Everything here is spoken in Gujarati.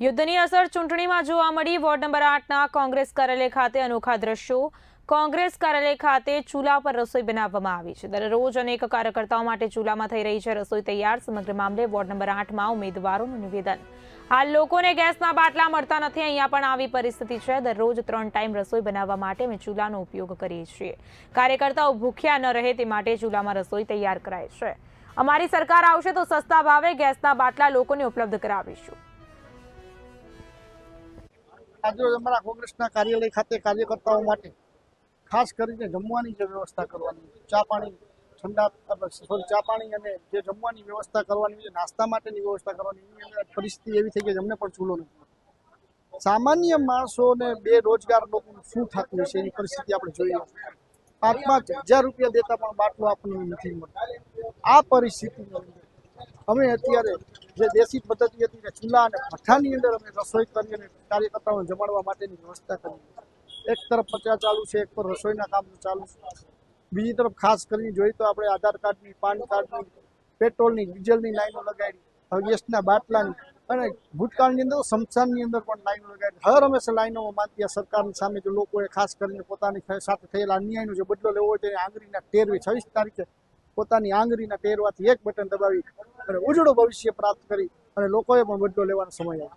યુદ્ધની અસર ચૂંટણીમાં જોવા મળી। વોર્ડ નંબર 8ના કોંગ્રેસ કાર્યાલય ખાતે અનોખા દ્રશ્યો। કોંગ્રેસ કાર્યાલય ખાતે ચૂલા પર રસોઈ બનાવવામાં આવી છે। દરરોજ અનેક કાર્યકર્તાઓ માટે ચૂલામાં થઈ રહી છે રસોઈ તૈયાર। સમગ્ર મામલે વોર્ડ નંબર 8માં ઉમેદવારોનું નિવેદન। હાલ લોકોને ગેસના બાટલા મળતા નથી, અહીંયા પણ આવી પરિસ્થિતિ છે। દરરોજ 3 ટાઈમ રસોઈ બનાવવા માટે અમે ચૂલાનો ઉપયોગ કરીએ છીએ। કાર્યકર્તાઓ ભૂખ્યા ન રહે તે માટે ચૂલામાં રસોઈ તૈયાર કરાય છે। અમારી સરકાર આવશે તો સસ્તા ભાવે ગેસના બાટલા લોકોને ઉપલબ્ધ કરાવીશું। આજે અમારા કોંગ્રેસના કાર્યાલય ખાતે કાર્યકર્તાઓ માટે ખાસ કરીને જમવાની જે વ્યવસ્થા કરવાની, ચા પાણી ચા પાણી અને જે જમવાની વ્યવસ્થા કરવાની છે, નાસ્તા માટેની વ્યવસ્થા કરવાની, એની અંદર પરિસ્થિતિ એવી થઈ ગઈ કે અમને પણ ચૂલો નથી। સામાન્ય માણસોને બેરોજગાર લોકોનું શું થતું હશે એની પરિસ્થિતિ આપણે જોઈએ। 5,000 રૂપિયા દેતા પણ બાટલો આપણને નથી મળતો। આ પરિસ્થિતિની અંદર અમે અત્યારે જે દેશી પદ્ધતિ હતી કે ચૂલા અને ભઠ્ઠાની અંદર અમે રસોઈ કરી અને કાર્યકર્તાઓને જમાડવા માટેની વ્યવસ્થા કરી। એક તરફ પ્રચાર ચાલુ છે, એક પર રસોઈના કામ ચાલુ છે। બીજી તરફ ખાસ કરીને જોઈએ તો આપણે આધાર કાર્ડની, પાન કાર્ડની, પેટ્રોલની, ડીઝલની લાઈનો લગાડી, ગેસના બાટલાની અને ભૂતકાળની અંદર સ્મશાનની અંદર પણ લાઈનો લગાડી। હર હંમેશા લાઈનોમાં માનતી સરકારની સામે જે લોકોએ ખાસ કરીને પોતાની સાથે થયેલા અન્યાયનો જે બદલો લેવો હોય તે આંગળીના ટેરવે 26 તારીખે પોતાની આંગળીના ટેરવાથી એક બટન દબાવી અને ઉજળું ભવિષ્ય પ્રાપ્ત કરી અને લોકોએ પણ બદલો લેવાનો સમય આવ્યો।